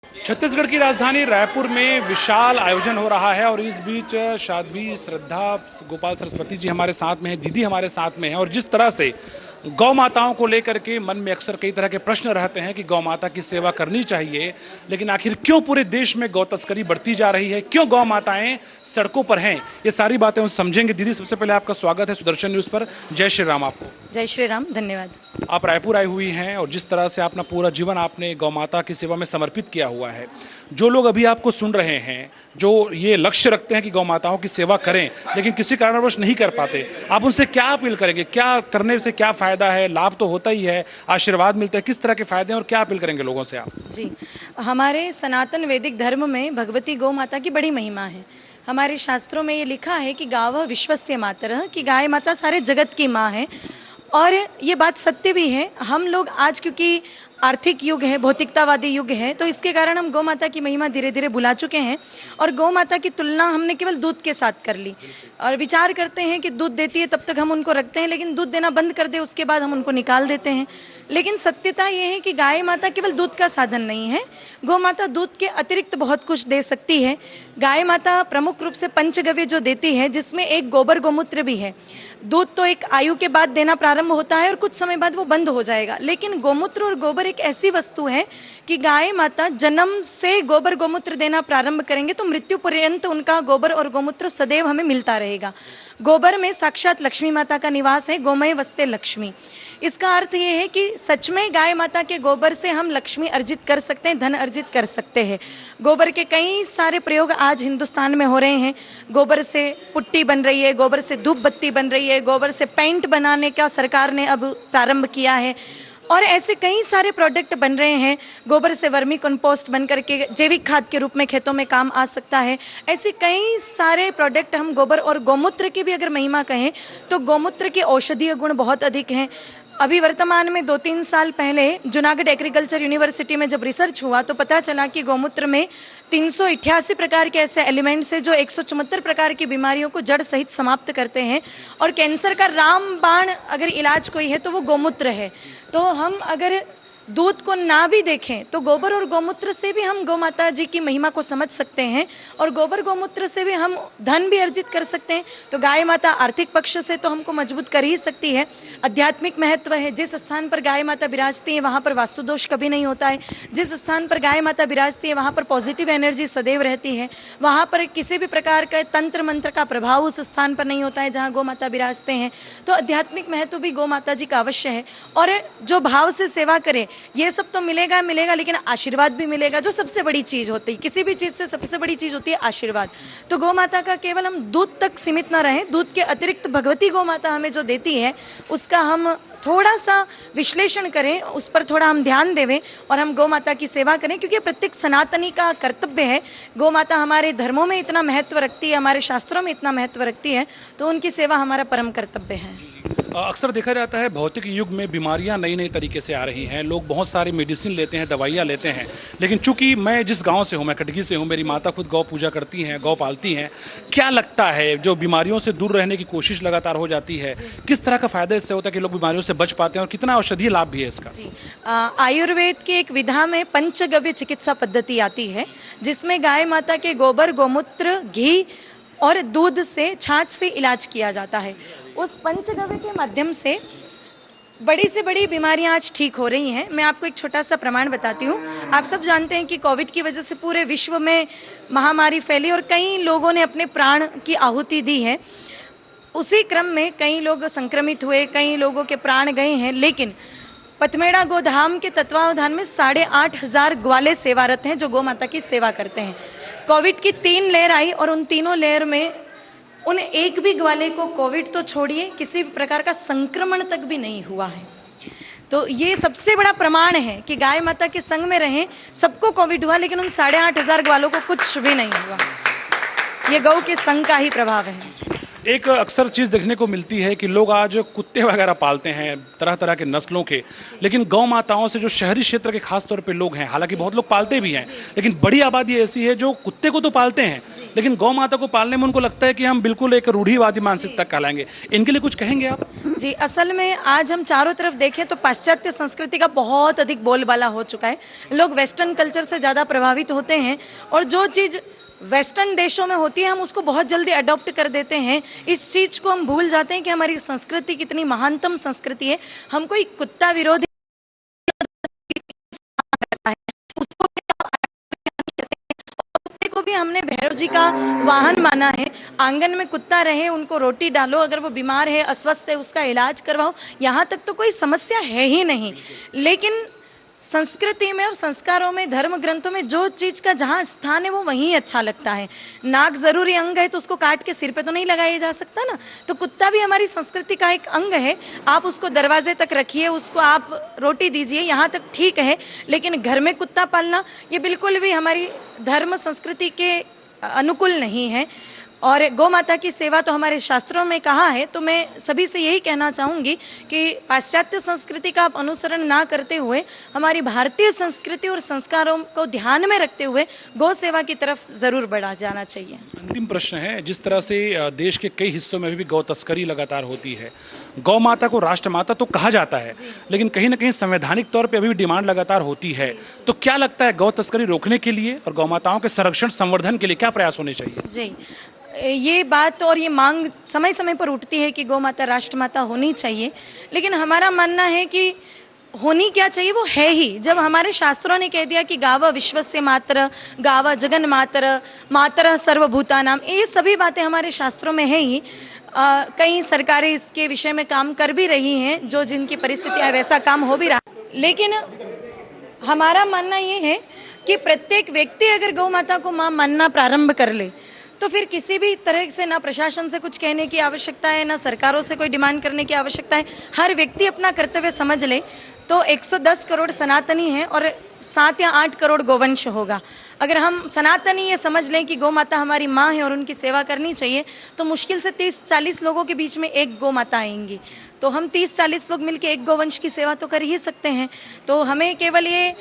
छत्तीसगढ़ की राजधानी रायपुर में विशाल आयोजन हो रहा है और इस बीच साध्वी श्रद्धा गोपाल सरस्वती जी हमारे साथ में है, दीदी हमारे साथ में है। और जिस तरह से गौ माताओं को लेकर के मन में अक्सर कई तरह के प्रश्न रहते हैं कि गौ माता की सेवा करनी चाहिए, लेकिन आखिर क्यों पूरे देश में गौ तस्करी बढ़ती जा रही है, क्यों गौ माताएं सड़कों पर हैं, ये सारी बातें हम समझेंगे। दीदी, सबसे पहले आपका स्वागत है सुदर्शन न्यूज पर। जय श्री राम आपको। जय श्री राम, धन्यवाद। आप रायपुर आई हुई हैं और जिस तरह से अपना पूरा जीवन आपने गौ माता की सेवा में समर्पित किया हुआ है, जो लोग अभी आपको सुन रहे हैं, जो ये लक्ष्य रखते हैं कि गौ माताओं की सेवा करें लेकिन किसी कारणवश नहीं कर पाते, आप उनसे क्या अपील करेंगे? क्या करने से क्या फायदा है? लाभ तो होता ही है, आशीर्वाद मिलता है, किस तरह के फायदे हैं और क्या अपील करेंगे लोगों से आप? जी, हमारे सनातन वैदिक धर्म में भगवती गौ माता की बड़ी महिमा है। हमारे शास्त्रों में ये लिखा है कि गावः विश्वस्य मातरः, कि गाय माता सारे जगत की माँ है। और ये बात सत्य भी है। हम लोग आज क्योंकि आर्थिक युग है, भौतिकतावादी युग है, तो इसके कारण हम गौ माता की महिमा धीरे धीरे भुला चुके हैं और गौ माता की तुलना हमने केवल दूध के साथ कर ली और विचार करते हैं कि दूध देती है तब तक हम उनको रखते हैं, लेकिन दूध देना बंद कर दे उसके बाद हम उनको निकाल देते हैं। लेकिन सत्यता ये है कि गाय माता केवल दूध का साधन नहीं है, गौ माता दूध के अतिरिक्त बहुत कुछ दे सकती है। गाय माता प्रमुख रूप से पंचगव्य जो देती है, जिसमें एक गोबर गोमूत्र भी है। दूध तो एक आयु के बाद देना प्रारंभ होता है और कुछ समय बाद वो बंद हो जाएगा, लेकिन गोमूत्र और गोबर एक ऐसी वस्तु है कि गाय माता जन्म से गोबर गोमूत्र देना प्रारंभ करेंगे तो मृत्यु पर्यंत उनका गोबर और गोमूत्र सदैव हमें मिलता रहेगा। गोबर में साक्षात लक्ष्मी माता का निवास है, गोमय वस्ते लक्ष्मी। इसका अर्थ ये है कि सच में गाय माता के गोबर से हम लक्ष्मी अर्जित कर सकते हैं, धन अर्जित कर सकते हैं। गोबर के कई सारे प्रयोग आज हिंदुस्तान में हो रहे हैं। गोबर से पुट्टी बन रही है, गोबर से धूप बत्ती बन रही है, गोबर से पेंट बनाने का सरकार ने अब प्रारंभ किया है और ऐसे कई सारे प्रोडक्ट बन रहे हैं। गोबर से वर्मी कंपोस्ट बन करके जैविक खाद के रूप में खेतों में काम आ सकता है। ऐसे कई सारे प्रोडक्ट हम गोबर और गौमूत्र की भी अगर महिमा कहें तो गौमूत्र के औषधीय गुण बहुत अधिक हैं। अभी वर्तमान में 2-3 साल पहले जूनागढ़ एग्रीकल्चर यूनिवर्सिटी में जब रिसर्च हुआ तो पता चला कि गौमूत्र में 388 प्रकार के ऐसे एलिमेंट्स हैं जो 174 प्रकार की बीमारियों को जड़ सहित समाप्त करते हैं। और कैंसर का रामबाण अगर इलाज कोई है तो वो गौमूत्र है। तो हम अगर दूध को ना भी देखें तो गोबर और गौमूत्र से भी हम गौ माता जी की महिमा को समझ सकते हैं और गोबर गौमूत्र से भी हम धन भी अर्जित कर सकते हैं। तो गाय माता आर्थिक पक्ष से तो हमको मजबूत कर ही सकती है। आध्यात्मिक महत्व है, जिस स्थान पर गाय माता विराजती है वहाँ पर वास्तु दोष कभी नहीं होता है। जिस स्थान पर गाय माता विराजती है वहाँ पर पॉजिटिव एनर्जी सदैव रहती है। वहाँ पर किसी भी प्रकार का तंत्र मंत्र का प्रभाव उस स्थान पर नहीं होता है जहाँ गौ माता विराजते हैं। तो आध्यात्मिक महत्व भी गौ माता जी का अवश्य है। और जो भाव से सेवा करे ये सब तो मिलेगा, लेकिन आशीर्वाद भी मिलेगा, जो सबसे बड़ी चीज होती है। किसी भी चीज से सबसे बड़ी चीज होती है आशीर्वाद। तो गौ माता का केवल हम दूध तक सीमित ना रहें, दूध के अतिरिक्त भगवती गौ माता हमें जो देती है उसका हम थोड़ा सा विश्लेषण करें, उस पर थोड़ा हम ध्यान देवें और हम गौ माता की सेवा करें, क्योंकि प्रत्येक सनातनी का कर्तव्य है। गौ माता हमारे धर्मों में इतना महत्व रखती है, हमारे शास्त्रों में इतना महत्व रखती है, तो उनकी सेवा हमारा परम कर्तव्य है। अक्सर देखा जाता है भौतिक युग में बीमारियां नई नई तरीके से आ रही हैं, लोग बहुत सारी मेडिसिन लेते हैं, दवाइयां लेते हैं, लेकिन चूंकि मैं जिस गांव से हूं, मैं कटगी से हूं, मेरी माता खुद गौ पूजा करती हैं, गौ पालती हैं। क्या लगता है जो बीमारियों से दूर रहने की कोशिश लगातार हो जाती है, किस तरह का फायदा इससे होता है कि लोग बीमारियों से बच पाते हैं और कितना औषधीय लाभ भी है इसका? जी, आयुर्वेद की एक विधा में पंचगव्य चिकित्सा पद्धति आती है, जिसमें गाय माता के गोबर, गोमूत्र, घी और दूध से, छाछ से इलाज किया जाता है। उस पंचगव्य के माध्यम से बड़ी से बड़ी बीमारियां आज ठीक हो रही हैं। मैं आपको एक छोटा सा प्रमाण बताती हूँ। आप सब जानते हैं कि कोविड की वजह से पूरे विश्व में महामारी फैली और कई लोगों ने अपने प्राण की आहुति दी है। उसी क्रम में कई लोग संक्रमित हुए, कई लोगों के प्राण गए हैं, लेकिन पथमेड़ा गोधाम के तत्वावधान में 8,500 ग्वाले सेवारत हैं जो गौ माता की सेवा करते हैं। कोविड की 3 लहर आई और उन तीनों लहर में उन एक भी ग्वाले को कोविड तो छोड़िए किसी प्रकार का संक्रमण तक भी नहीं हुआ है। तो ये सबसे बड़ा प्रमाण है कि गाय माता के संग में रहें। सबको कोविड हुआ लेकिन उन 8,500 ग्वालों को कुछ भी नहीं हुआ। ये गौ के संग का ही प्रभाव है। एक अक्सर चीज़ देखने को मिलती है कि लोग आज कुत्ते वगैरह पालते हैं तरह तरह के नस्लों के, लेकिन गौ माताओं से जो शहरी क्षेत्र के खास तौर पे लोग हैं, हालांकि बहुत लोग पालते भी हैं, लेकिन बड़ी आबादी ऐसी है जो कुत्ते को तो पालते हैं लेकिन गौ माता को पालने में उनको लगता है कि हम बिल्कुल एक रूढ़िवादी मानसिकता कहलाएंगे। इनके लिए कुछ कहेंगे आप? जी, असल में आज हम चारों तरफ देखें तो पाश्चात्य संस्कृति का बहुत अधिक बोलबाला हो चुका है। लोग वेस्टर्न कल्चर से ज़्यादा प्रभावित होते हैं और जो चीज़ वेस्टर्न देशों में होती है हम उसको बहुत जल्दी अडॉप्ट कर देते हैं। इस चीज़ को हम भूल जाते हैं कि हमारी संस्कृति कितनी महानतम संस्कृति है। हम कोई कुत्ता विरोधी उसको कुत्ते को भी हमने भैरव जी का वाहन माना है। आंगन में कुत्ता रहे, उनको रोटी डालो, अगर वो बीमार है, अस्वस्थ है, उसका इलाज करवाओ, यहाँ तक तो कोई समस्या है ही नहीं। लेकिन संस्कृति में और संस्कारों में, धर्म ग्रंथों में जो चीज का जहाँ स्थान है वो वहीं अच्छा लगता है। नाक जरूरी अंग है तो उसको काट के सिर पे तो नहीं लगाया जा सकता ना। तो कुत्ता भी हमारी संस्कृति का एक अंग है। आप उसको दरवाजे तक रखिए, उसको आप रोटी दीजिए, यहाँ तक ठीक है। लेकिन घर में कुत्ता पालना ये बिल्कुल भी हमारी धर्म संस्कृति के अनुकूल नहीं है। और गौ माता की सेवा तो हमारे शास्त्रों में कहा है। तो मैं सभी से यही कहना चाहूँगी कि पाश्चात्य संस्कृति का आप अनुसरण ना करते हुए हमारी भारतीय संस्कृति और संस्कारों को ध्यान में रखते हुए गौ सेवा की तरफ जरूर बढ़ा जाना चाहिए। अंतिम प्रश्न है, जिस तरह से देश के कई हिस्सों में भी गौ तस्करी लगातार होती है, गौ माता को राष्ट्रमाता तो कहा जाता है, लेकिन कहीं ना कहीं संवैधानिक तौर पे अभी भी डिमांड लगातार होती है, तो क्या लगता है गौ तस्करी रोकने के लिए और गौ माताओं के संरक्षण संवर्धन के लिए क्या प्रयास होने चाहिए? जी, ये बात और ये मांग समय समय पर उठती है कि गौ माता राष्ट्रमाता होनी चाहिए। लेकिन हमारा मानना है कि होनी क्या चाहिए वो है ही। जब हमारे शास्त्रों ने कह दिया कि गाव विश्वस्य मातर, गाव जगन मातर, मातर सर्वभूतानाम, ये सभी बातें हमारे शास्त्रों में है ही। कई सरकारें इसके विषय में काम कर भी रही हैं, जो जिनकी परिस्थितियां वैसा काम हो भी रहा। लेकिन हमारा मानना ये है कि प्रत्येक व्यक्ति अगर गौ माता को मां मानना प्रारंभ कर ले तो फिर किसी भी तरह से ना प्रशासन से कुछ कहने की आवश्यकता है, ना सरकारों से कोई डिमांड करने की आवश्यकता है। हर व्यक्ति अपना कर्तव्य समझ ले तो 110 करोड़ सनातनी हैं और 7 या 8 करोड़ गोवंश होगा। अगर हम सनातनी ये समझ लें कि गौ माता हमारी माँ है और उनकी सेवा करनी चाहिए, तो मुश्किल से 30-40 लोगों के बीच में एक गौ माता आएंगी। तो हम 30-40 लोग मिलकर एक गोवंश की सेवा तो कर ही सकते हैं। तो हमें केवल ये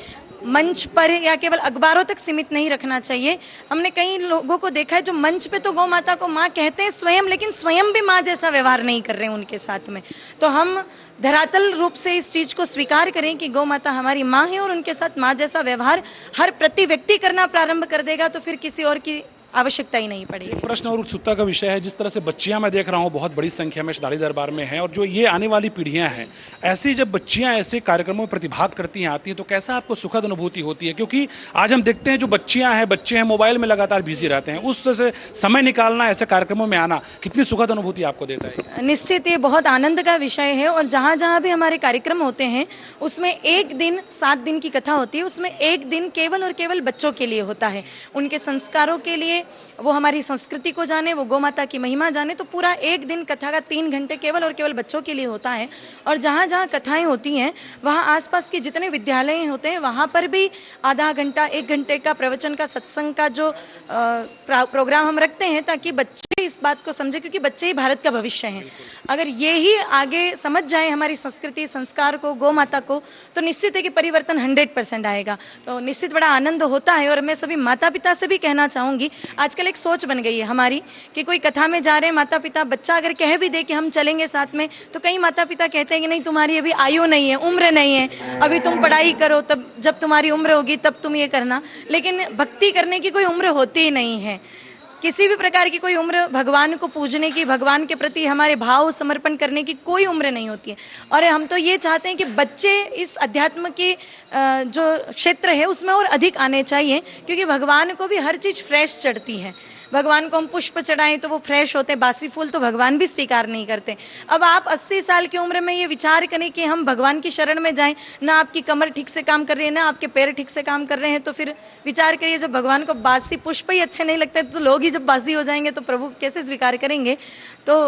मंच पर या केवल अखबारों तक सीमित नहीं रखना चाहिए। हमने कई लोगों को देखा है जो मंच पे तो गौ माता को माँ कहते हैं स्वयं, लेकिन स्वयं भी माँ जैसा व्यवहार नहीं कर रहे हैं उनके साथ में। तो हम धरातल रूप से इस चीज को स्वीकार करें कि गौ माता हमारी माँ है और उनके साथ माँ जैसा व्यवहार हर प्रति व्यक्ति करना प्रारंभ कर देगा तो फिर किसी और की आवश्यकता ही नहीं पड़ेगी। एक प्रश्न और उत्सुकता का विषय है, जिस तरह से बच्चियां मैं देख रहा हूं बहुत बड़ी संख्या में शतारी दरबार में हैं, और जो ये आने वाली पीढ़ियां हैं, ऐसी जब बच्चियां ऐसे कार्यक्रमों में प्रतिभाग करती हैं, आती हैं, तो कैसा आपको सुखद अनुभूति होती है? क्योंकि आज हम देखते हैं जो बच्चियां हैं, बच्चे हैं, मोबाइल में लगातार बिजी रहते हैं, उस तरह से समय निकालना, ऐसे कार्यक्रमों में आना कितनी सुखद अनुभूति आपको देता है? निश्चित ये बहुत आनंद का विषय है। और जहाँ जहाँ भी हमारे कार्यक्रम होते हैं उसमें एक दिन 7 दिन की कथा होती है, उसमें एक दिन केवल और केवल बच्चों के लिए होता है, उनके संस्कारों के लिए, वो हमारी संस्कृति को जाने, वो गौ माता की महिमा जाने। तो पूरा एक दिन कथा का 3 घंटे केवल और केवल बच्चों के लिए होता है। और जहाँ जहाँ कथाएं होती हैं वहाँ आसपास के जितने विद्यालय होते हैं वहाँ पर भी आधा घंटा 1 घंटे का प्रवचन का, सत्संग का जो प्रोग्राम हम रखते हैं, ताकि बच्चे इस बात को समझे, क्योंकि बच्चे ही भारत का भविष्य हैं। अगर ये ही आगे समझ जाए हमारी संस्कृति, संस्कार को, गौ माता को, तो निश्चित है कि परिवर्तन 100% आएगा। तो निश्चित बड़ा आनंद होता है। और मैं सभी माता पिता से भी कहना चाहूंगी, आजकल एक सोच बन गई है हमारी कि कोई कथा में जा रहे हैं माता पिता, बच्चा अगर कह भी दे कि हम चलेंगे साथ में, तो कई माता पिता कहते हैं कि नहीं, तुम्हारी अभी आयु नहीं है, उम्र नहीं है, अभी तुम पढ़ाई करो, तब जब तुम्हारी उम्र होगी तब तुम ये करना। लेकिन भक्ति करने की कोई उम्र होती ही नहीं है, किसी भी प्रकार की कोई उम्र, भगवान को पूजने की, भगवान के प्रति हमारे भाव समर्पण करने की कोई उम्र नहीं होती है। और हम तो ये चाहते हैं कि बच्चे इस अध्यात्म के जो क्षेत्र है उसमें और अधिक आने चाहिए, क्योंकि भगवान को भी हर चीज फ्रेश चढ़ती है। भगवान को हम पुष्प चढ़ाएं तो वो फ्रेश होते, बासी फूल तो भगवान भी स्वीकार नहीं करते। अब आप 80 साल की उम्र में ये विचार करें कि हम भगवान की शरण में जाएं, ना आपकी कमर ठीक से काम कर रही है, ना आपके पैर ठीक से काम कर रहे हैं, तो फिर विचार करिए, जब भगवान को बासी पुष्प ही अच्छे नहीं लगते तो लोग ही जब बासी हो जाएंगे तो प्रभु कैसे स्वीकार करेंगे? तो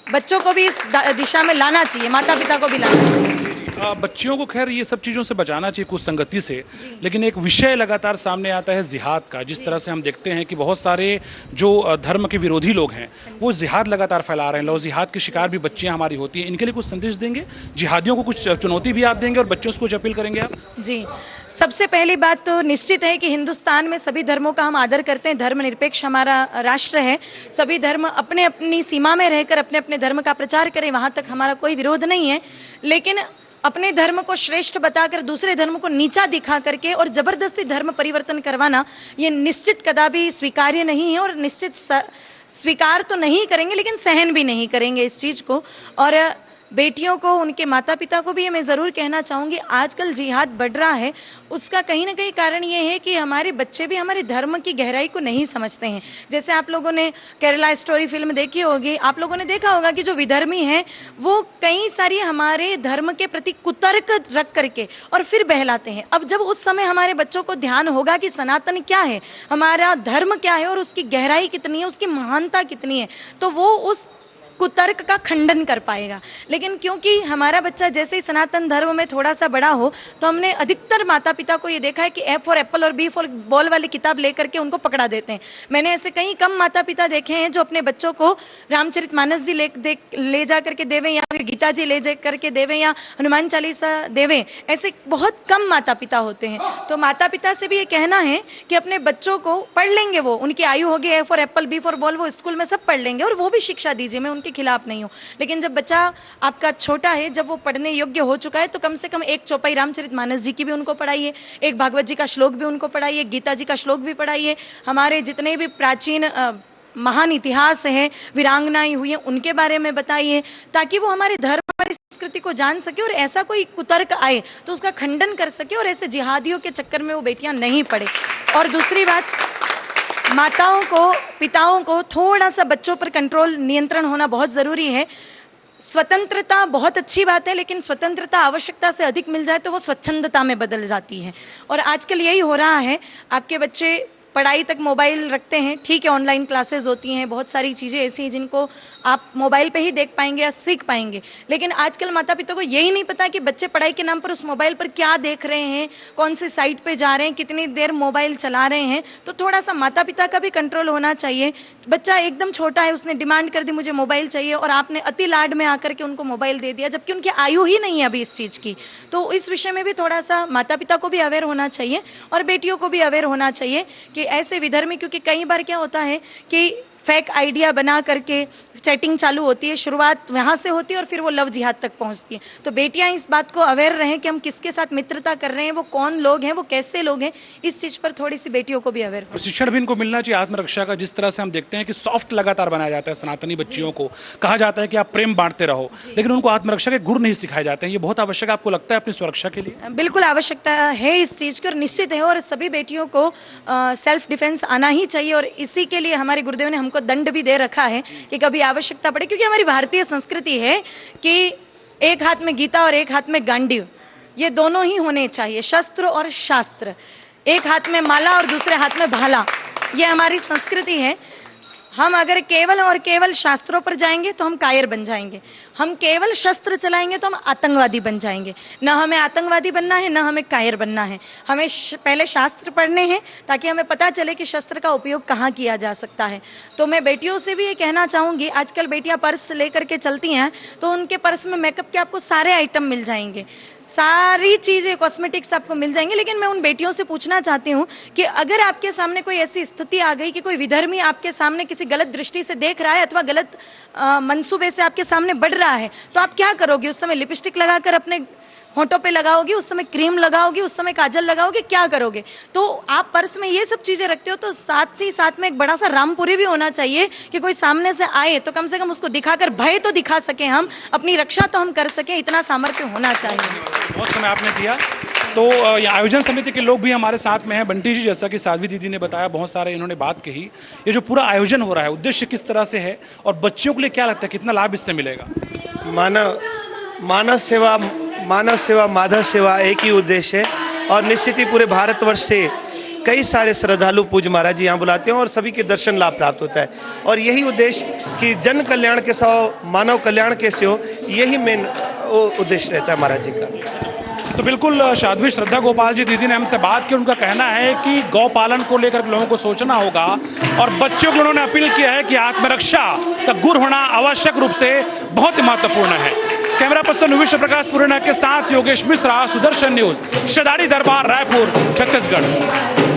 बच्चों को भी इस दिशा में लाना चाहिए, माता पिता को भी लाना चाहिए। बच्चियों को खैर ये सब चीज़ों से बचाना चाहिए कुछ संगति से, लेकिन एक विषय लगातार सामने आता है जिहाद का। जिस तरह से हम देखते हैं कि बहुत सारे जो धर्म के विरोधी लोग हैं वो जिहाद लगातार फैला रहे हैं, लोग जिहाद के शिकार भी बच्चियां हमारी होती हैं। इनके लिए कुछ संदेश देंगे, जिहादियों को कुछ चुनौती भी आप देंगे और बच्चों से कुछ अपील करेंगे आप? जी, सबसे पहली बात तो निश्चित है कि हिंदुस्तान में सभी धर्मों का हम आदर करते हैं। धर्मनिरपेक्ष हमारा राष्ट्र है। सभी धर्म अपने अपनी सीमा में रहकर अपने अपने धर्म का प्रचार करें, वहां तक हमारा कोई विरोध नहीं है। लेकिन अपने धर्म को श्रेष्ठ बताकर दूसरे धर्म को नीचा दिखा करके और जबरदस्ती धर्म परिवर्तन करवाना ये निश्चित कदापि स्वीकार्य नहीं है, और निश्चित स्वीकार तो नहीं करेंगे लेकिन सहन भी नहीं करेंगे इस चीज को। और बेटियों को, उनके माता पिता को भी ये मैं ज़रूर कहना चाहूँगी, आजकल जिहाद बढ़ रहा है, उसका कहीं ना कहीं कारण ये है कि हमारे बच्चे भी हमारे धर्म की गहराई को नहीं समझते हैं। जैसे आप लोगों ने केरला स्टोरी फिल्म देखी होगी, आप लोगों ने देखा होगा कि जो विधर्मी हैं वो कई सारी हमारे धर्म के प्रति कुतर्क रख करके और फिर बहलाते हैं। अब जब उस समय हमारे बच्चों को ध्यान होगा कि सनातन क्या है, हमारा धर्म क्या है और उसकी गहराई कितनी है, उसकी महानता कितनी है, तो वो उस कुतर्क का खंडन कर पाएगा। लेकिन क्योंकि हमारा बच्चा जैसे ही सनातन धर्म में थोड़ा सा बड़ा हो, तो हमने अधिकतर माता पिता को ये देखा है कि ए फॉर एप्पल और बी फॉर बॉल वाली किताब लेकर के उनको पकड़ा देते हैं। मैंने ऐसे कहीं कम माता पिता देखे हैं जो अपने बच्चों को रामचरितमानस जी ले जा करके देवें, या फिर गीता जी ले जा करके देवें, या हनुमान चालीसा देवें। ऐसे बहुत कम माता पिता होते हैं। तो माता पिता से भी ये कहना है कि अपने बच्चों को पढ़ लेंगे, वो उनकी आयु होगी A for apple B for ball, वो स्कूल में सब पढ़ लेंगे और वो भी शिक्षा दीजिए, मैं के खिलाफ नहीं हूं। लेकिन जब बच्चा आपका छोटा है, जब वो पढ़ने योग्य हो चुका है, तो कम से कम एक चौपाई रामचरितमानस जी की भी उनको पढ़ाइए, एक भागवत जी का श्लोक भी उनको पढ़ाइए, गीता जी का श्लोक भी पढ़ाइए, हमारे जितने भी प्राचीन महान इतिहास है, वीरांगनाएं हुई हैं, उनके बारे में बताइए, ताकि वो हमारे धर्म, हमारी संस्कृति को जान सके और ऐसा कोई कुतर्क आए तो उसका खंडन कर सके और ऐसे जिहादियों के चक्कर में वो बेटियां नहीं पड़े। और दूसरी बात, माताओं को, पिताओं को थोड़ा सा बच्चों पर कंट्रोल, नियंत्रण होना बहुत जरूरी है। स्वतंत्रता बहुत अच्छी बात है, लेकिन स्वतंत्रता आवश्यकता से अधिक मिल जाए तो वो स्वच्छंदता में बदल जाती है। और आजकल यही हो रहा है। आपके बच्चे पढ़ाई तक मोबाइल रखते हैं, ठीक है, ऑनलाइन क्लासेस होती हैं, बहुत सारी चीज़ें ऐसी हैं जिनको आप मोबाइल पे ही देख पाएंगे या सीख पाएंगे। लेकिन आजकल माता पिता को यही नहीं पता कि बच्चे पढ़ाई के नाम पर उस मोबाइल पर क्या देख रहे हैं, कौन से साइट पे जा रहे हैं, कितनी देर मोबाइल चला रहे हैं। तो थोड़ा सा माता पिता का भी कंट्रोल होना चाहिए। बच्चा एकदम छोटा है, उसने डिमांड कर दी मुझे मोबाइल चाहिए, और आपने अति लाड में आकर के उनको मोबाइल दे दिया, जबकि उनकी आयु ही नहीं है अभी इस चीज़ की। तो इस विषय में भी थोड़ा सा माता पिता को भी अवेयर होना चाहिए और बेटियों को भी अवेयर होना चाहिए कि ऐसे विधर्मी, क्योंकि कई बार क्या होता है कि फेक आइडिया बना करके चैटिंग चालू होती है, शुरुआत वहां से होती है और फिर वो लव जिहाद तक पहुंचती है। तो बेटियां इस बात को अवेयर रहें कि हम किसके साथ मित्रता कर रहे हैं, वो कौन लोग हैं, वो कैसे लोग हैं, इस चीज पर थोड़ी सी बेटियों को भी अवेयर हो। प्रशिक्षण भी इनको मिलना चाहिए आत्मरक्षा का। जिस तरह से हम देखते हैं कि सॉफ्ट लगातार बनाया जाता है सनातनी बच्चियों को, कहा जाता है कि आप प्रेम बांटते रहो, लेकिन उनको आत्मरक्षा के गुण नहीं सिखाए जाते हैं। ये बहुत आवश्यक आपको लगता है अपनी सुरक्षा के लिए? बिल्कुल आवश्यकता है इस चीज की, और निश्चित है। और सभी बेटियों को सेल्फ डिफेंस आना ही चाहिए, और इसी के लिए हमारे गुरुदेव ने हमको दंड भी दे रखा है कि कभी आवश्यकता पड़े, क्योंकि हमारी भारतीय संस्कृति है कि एक हाथ में गीता और एक हाथ में गांडीव, ये दोनों ही होने चाहिए, शस्त्र और शास्त्र। एक हाथ में माला और दूसरे हाथ में भाला, ये हमारी संस्कृति है। हम अगर केवल और केवल शास्त्रों पर जाएंगे तो हम कायर बन जाएंगे, हम केवल शस्त्र चलाएंगे तो हम आतंकवादी बन जाएंगे। न हमें आतंकवादी बनना है, न हमें कायर बनना है। हमें पहले शास्त्र पढ़ने हैं ताकि हमें पता चले कि शस्त्र का उपयोग कहाँ किया जा सकता है। तो मैं बेटियों से भी ये कहना चाहूँगी, आजकल बेटियाँ पर्स लेकर के चलती हैं तो उनके पर्स में मेकअप के आपको सारे आइटम मिल जाएंगे, सारी चीजें, कॉस्मेटिक्स आपको मिल जाएंगे। लेकिन मैं उन बेटियों से पूछना चाहती हूँ कि अगर आपके सामने कोई ऐसी स्थिति आ गई कि कोई विधर्मी आपके सामने किसी गलत दृष्टि से देख रहा है अथवा गलत मंसूबे से आपके सामने बढ़ रहा है, तो आप क्या करोगे? उस समय लिपस्टिक लगाकर अपने होठों पे लगाओगे, उस समय क्रीम लगाओगे, उस समय काजल लगाओगे, क्या करोगे? तो आप पर्स में ये सब चीजें रखते हो, तो साथ ही साथ में एक बड़ा सा रामपुरी भी होना चाहिए कि कोई सामने से आए तो कम से कम उसको दिखाकर भय तो दिखा सके, हम अपनी रक्षा तो हम कर सके, इतना सामर्थ्य होना चाहिए। बहुत समय आपने दिया। तो ये आयोजन समिति के लोग भी हमारे साथ में हैं। बंटी जी, जैसा कि साध्वी दीदी ने बताया, बहुत सारे इन्होंने बात कही। ये जो पूरा आयोजन हो रहा है, उद्देश्य किस तरह से है और बच्चियों के लिए क्या लगता है, कितना लाभ इससे मिलेगा? मानव सेवा माधव सेवा एक ही उद्देश्य है, और निश्चित ही पूरे भारतवर्ष से कई सारे श्रद्धालु पूज्य महाराज जी यहाँ बुलाते हैं और सभी के दर्शन लाभ प्राप्त होता है। और यही उद्देश्य कि जन कल्याण के सौ मानव कल्याण के सो, यही मेन वो उद्देश्य रहता है महाराज जी का। तो बिल्कुल साध्वी श्रद्धा गोपाल जी दीदी ने हमसे बात की। उनका कहना है कि गौ पालन को लेकर लोगों को सोचना होगा और बच्चों को उन्होंने अपील किया है कि आत्मरक्षा का गुर होना आवश्यक रूप से बहुत ही महत्वपूर्ण है। कैमरा पर्सन विश्व प्रकाश पुरेना के साथ योगेश मिश्रा, सुदर्शन न्यूज, शदाड़ी दरबार, रायपुर, छत्तीसगढ़।